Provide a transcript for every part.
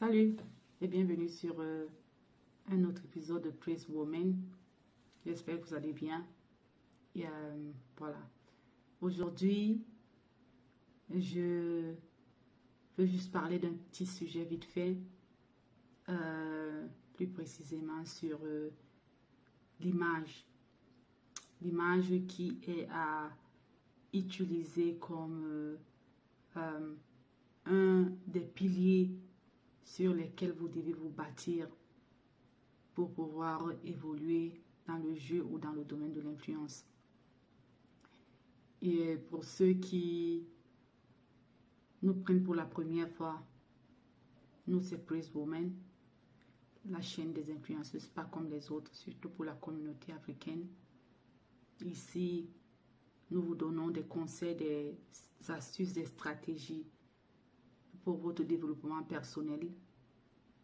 Salut et bienvenue sur un autre épisode de Praise Woman. J'espère que vous allez bien. Et voilà. Aujourd'hui, je veux juste parler d'un petit sujet vite fait. Plus précisément sur l'image. L'image qui est à utiliser comme un des piliers sur lesquels vous devez vous bâtir pour pouvoir évoluer dans le jeu ou dans le domaine de l'influence. Et pour ceux qui nous prennent pour la première fois, nous c'est Praise Woman, la chaîne des influenceuses, pas comme les autres, surtout pour la communauté africaine. Ici, nous vous donnons des conseils, des astuces, des stratégies pour votre développement personnel,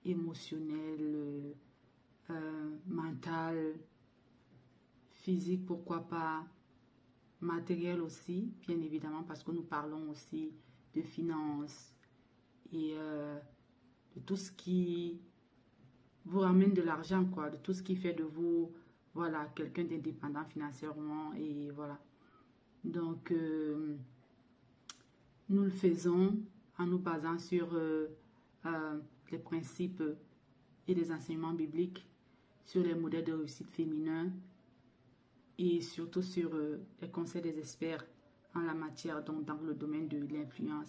émotionnel, mental, physique, pourquoi pas, matériel aussi, bien évidemment, parce que nous parlons aussi de finances et de tout ce qui vous ramène de l'argent, quoi, de tout ce qui fait de vous, voilà, quelqu'un d'indépendant financièrement, et voilà. Donc, nous le faisons en nous basant sur les principes et les enseignements bibliques, sur les modèles de réussite féminins et surtout sur les conseils des experts en la matière, donc dans le domaine de l'influence,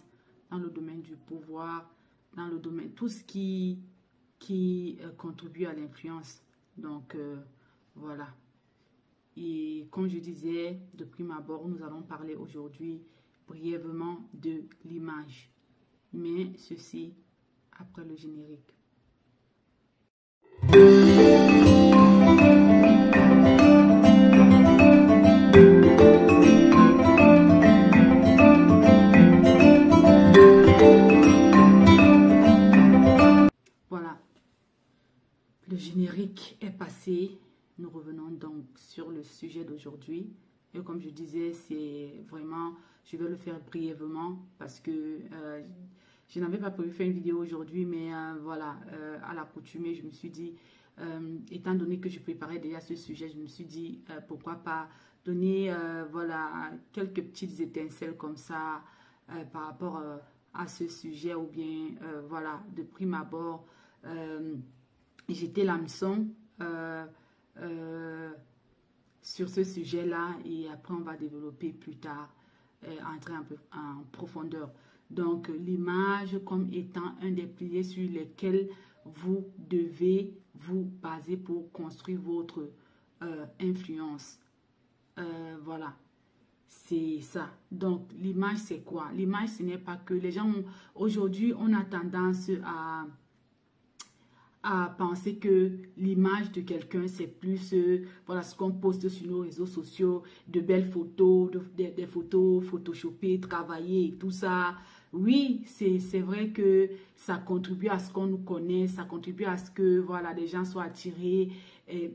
dans le domaine du pouvoir, dans le domaine, tout ce qui contribue à l'influence. Donc, voilà. Et comme je disais, de prime abord, nous allons parler aujourd'hui brièvement de l'image. Mais ceci après le générique. Voilà. Le générique est passé. Nous revenons donc sur le sujet d'aujourd'hui. Et comme je disais, c'est vraiment, je vais le faire brièvement parce que je n'avais pas prévu faire une vidéo aujourd'hui, mais voilà, à l'accoutumée, je me suis dit, étant donné que je préparais déjà ce sujet, je me suis dit, pourquoi pas donner, voilà, quelques petites étincelles comme ça par rapport à ce sujet, ou bien, voilà, de prime abord, j'étais l'hameçon sur ce sujet-là, et après on va développer plus tard, entrer un peu en profondeur. Donc l'image comme étant un des piliers sur lesquels vous devez vous baser pour construire votre influence. Voilà, c'est ça. Donc l'image c'est quoi? L'image, ce n'est pas que les gens aujourd'hui on a tendance à penser que l'image de quelqu'un, c'est plus voilà, ce qu'on poste sur nos réseaux sociaux, de belles photos, des photos photoshopées, travaillées et tout ça. Oui, c'est vrai que ça contribue à ce qu'on nous connaît, ça contribue à ce que voilà, les gens soient attirés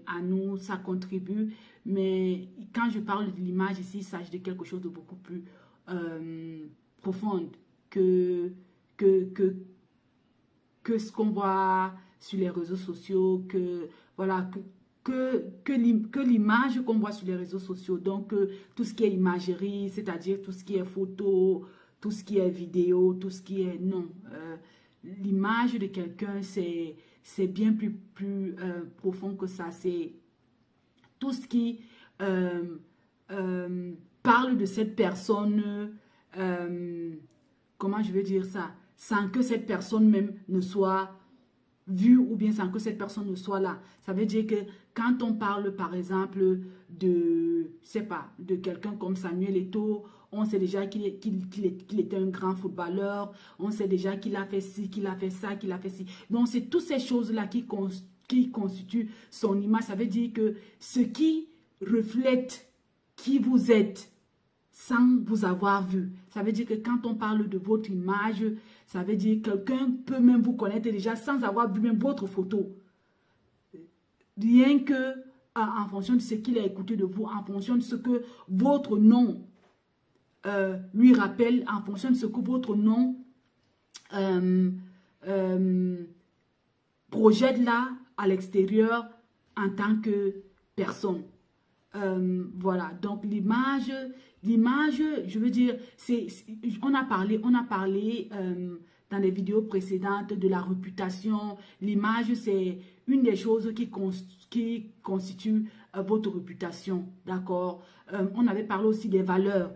à nous, ça contribue. Mais quand je parle de l'image ici, il s'agit de quelque chose de beaucoup plus profond que ce qu'on voit sur les réseaux sociaux, que voilà, que l'image qu'on voit sur les réseaux sociaux. Donc, tout ce qui est imagerie, c'est-à-dire tout ce qui est photo, tout ce qui est vidéo, tout ce qui est... Non, l'image de quelqu'un, c'est bien plus profond que ça. C'est tout ce qui parle de cette personne, comment je vais dire ça, sans que cette personne même ne soit vue, ou bien sans que cette personne ne soit là. Ça veut dire que quand on parle par exemple de, je sais pas, de quelqu'un comme Samuel Eto'o, on sait déjà qu'il était un grand footballeur, on sait déjà qu'il a fait ci, qu'il a fait ça, qu'il a fait ci. Donc c'est toutes ces choses-là qui constituent son image. Ça veut dire que ce qui reflète qui vous êtes, sans vous avoir vu. Ça veut dire que quand on parle de votre image, ça veut dire que quelqu'un peut même vous connaître déjà sans avoir vu même votre photo. Rien que en fonction de ce qu'il a écouté de vous, en fonction de ce que votre nom lui rappelle, en fonction de ce que votre nom projette là à l'extérieur en tant que personne. Voilà, donc l'image, je veux dire, on a parlé dans les vidéos précédentes de la réputation. L'image, c'est une des choses qui constitue votre réputation, d'accord? On avait parlé aussi des valeurs,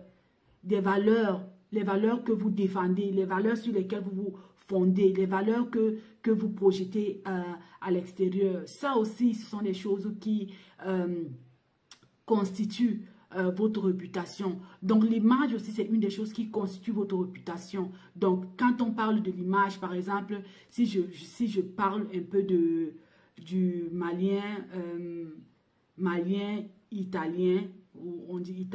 les valeurs que vous défendez, les valeurs sur lesquelles vous vous fondez, les valeurs que vous projetez à l'extérieur. Ça aussi, ce sont des choses qui constituent votre réputation. Donc, l'image aussi, c'est une des choses qui constitue votre réputation. Donc, quand on parle de l'image, par exemple, si je parle un peu du malien, italien, ou on dit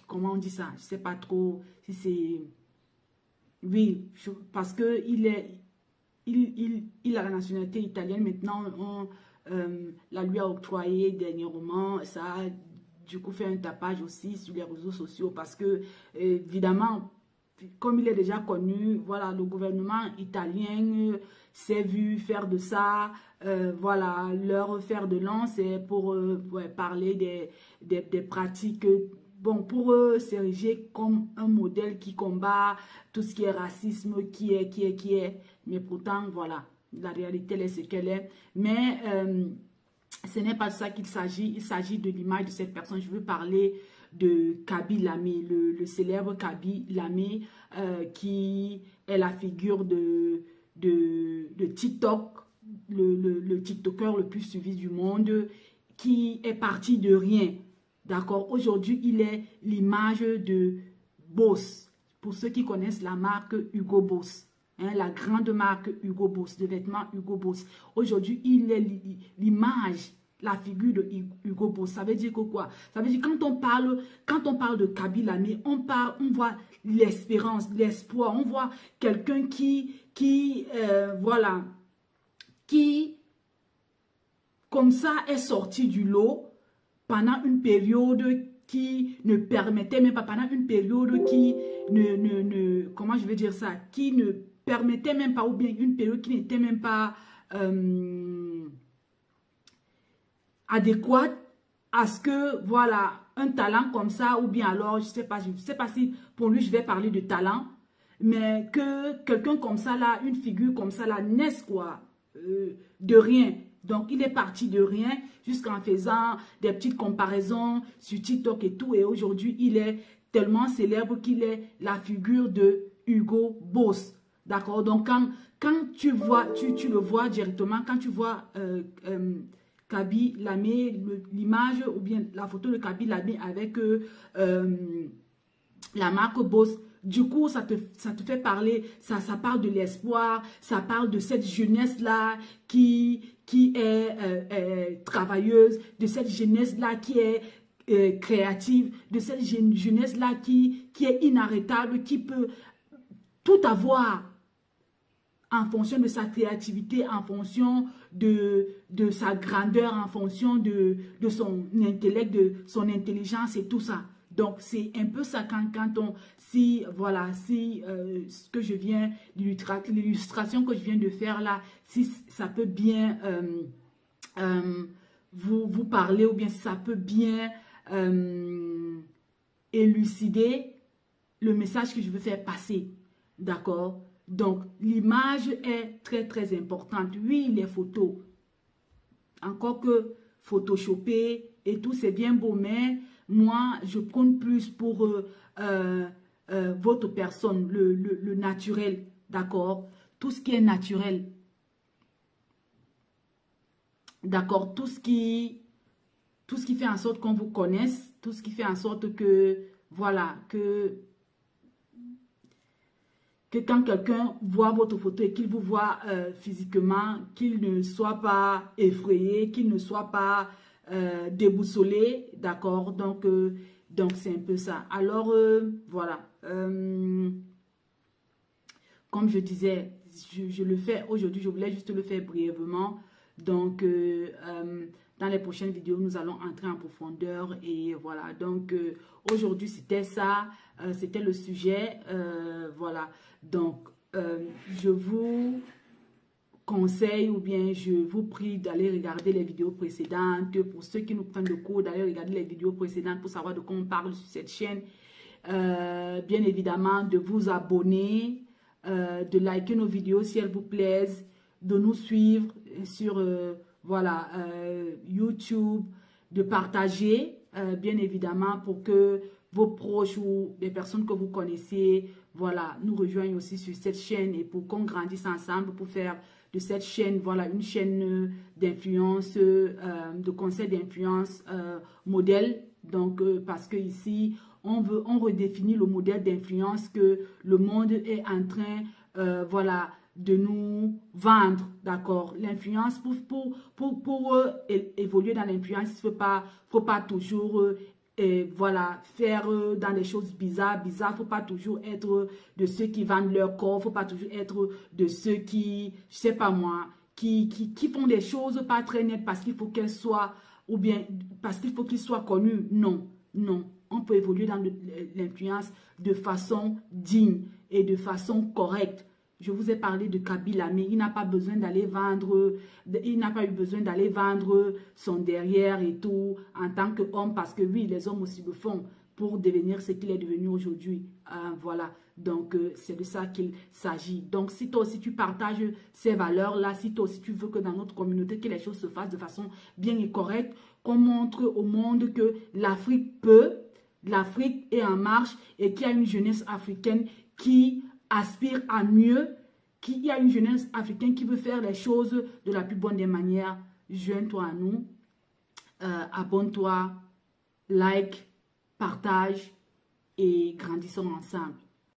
comment on dit ça? Je ne sais pas trop si c'est... Oui, parce que il a la nationalité italienne. Maintenant, la lui a octroyé dernièrement. Ça a du coup fait un tapage aussi sur les réseaux sociaux parce que, évidemment, comme il est déjà connu, voilà, le gouvernement italien s'est vu faire de ça, voilà, leur faire de lance pour parler des pratiques. Bon, pour eux, c'est érigé comme un modèle qui combat tout ce qui est racisme, qui est. Mais pourtant, voilà, la réalité, elle est ce qu'elle est. Mais ce n'est pas de ça qu'il s'agit. Il s'agit de l'image de cette personne. Je veux parler de Kaby Lame, le célèbre Kaby Lame, qui est la figure de TikTok, le TikToker le plus suivi du monde, qui est parti de rien. D'accord? Aujourd'hui, il est l'image de Boss. Pour ceux qui connaissent la marque Hugo Boss. Hein, la grande marque Hugo Boss, de vêtements Hugo Boss. Aujourd'hui, il est l'image, la figure de Hugo Boss. Ça veut dire que quoi? Ça veut dire quand on parle de Kaby Lame, on voit l'espérance, l'espoir. On voit quelqu'un voilà, qui, comme ça, est sorti du lot pendant une période qui ne permettait même pas, pendant une période qui comment je vais dire ça, qui ne permettait même pas, ou bien une période qui n'était même pas adéquate à ce que, voilà, un talent comme ça, ou bien alors, je sais pas si pour lui je vais parler de talent, mais que quelqu'un comme ça là, une figure comme ça là, naisse quoi, de rien. Donc, il est parti de rien jusqu'en faisant des petites comparaisons sur TikTok et tout. Et aujourd'hui, il est tellement célèbre qu'il est la figure de Hugo Boss. D'accord? Donc, quand tu vois, tu le vois directement, quand tu vois Kaby Lame, l'image ou bien la photo de Kaby Lame avec la marque Boss, du coup, ça te fait parler, ça parle de l'espoir, ça parle de cette jeunesse-là qui est travailleuse, de cette jeunesse-là qui est créative, de cette jeunesse-là qui est inarrêtable, qui peut tout avoir en fonction de sa créativité, en fonction de sa grandeur, en fonction de son intellect, de son intelligence et tout ça. Donc, c'est un peu ça ce que je viens, l'illustration que je viens de faire là, si ça peut bien vous parler ou bien si ça peut bien élucider le message que je veux faire passer. D'accord? Donc, l'image est très, très importante. Oui, les photos, encore que photoshopper et tout, c'est bien beau, mais moi, je compte plus pour votre personne, le naturel, d'accord? Tout ce qui est naturel, d'accord? Tout ce qui fait en sorte qu'on vous connaisse, tout ce qui fait en sorte que, voilà, que quand quelqu'un voit votre photo et qu'il vous voit physiquement, qu'il ne soit pas effrayé, qu'il ne soit pas déboussolé, d'accord? Donc c'est un peu ça. Alors, voilà. Comme je disais, je le fais aujourd'hui, je voulais juste le faire brièvement. Donc, dans les prochaines vidéos, nous allons entrer en profondeur. Et voilà, donc aujourd'hui, c'était ça. C'était le sujet. Voilà, donc je vous conseille ou bien je vous prie d'aller regarder les vidéos précédentes. Pour ceux qui nous prennent de cours, d'aller regarder les vidéos précédentes pour savoir de quoi on parle sur cette chaîne. Bien évidemment, de vous abonner, de liker nos vidéos si elles vous plaisent, de nous suivre sur voilà, YouTube, de partager, bien évidemment, pour que vos proches ou les personnes que vous connaissez, voilà, nous rejoignent aussi sur cette chaîne et pour qu'on grandisse ensemble, pour faire de cette chaîne, voilà, une chaîne d'influence, de conseils d'influence modèle. Donc, parce que ici, on redéfinit le modèle d'influence que le monde est en train, voilà, de nous vendre, d'accord? L'influence, pour évoluer dans l'influence, il ne faut pas toujours voilà, faire dans des choses bizarres. Il ne faut pas toujours être de ceux qui vendent leur corps, il ne faut pas toujours être de ceux qui, je sais pas moi, qui font des choses pas très nettes parce qu'il faut qu'elles soient, ou bien parce qu'il faut qu'ils soient connus. Non, non. On peut évoluer dans l'influence de façon digne et de façon correcte. Je vous ai parlé de Kabila, mais il n'a pas besoin d'aller vendre, il n'a pas eu besoin d'aller vendre son derrière et tout en tant qu'homme, parce que oui, les hommes aussi le font pour devenir ce qu'il est devenu aujourd'hui. Voilà, donc c'est de ça qu'il s'agit. Donc si toi aussi tu partages ces valeurs-là, si toi aussi tu veux que dans notre communauté, que les choses se fassent de façon bien et correcte, qu'on montre au monde que l'Afrique peut, l'Afrique est en marche et qu'il y a une jeunesse africaine qui aspire à mieux, qu'il y a une jeunesse africaine qui veut faire les choses de la plus bonne des manières. Joins-toi à nous, abonne-toi, like, partage et grandissons ensemble.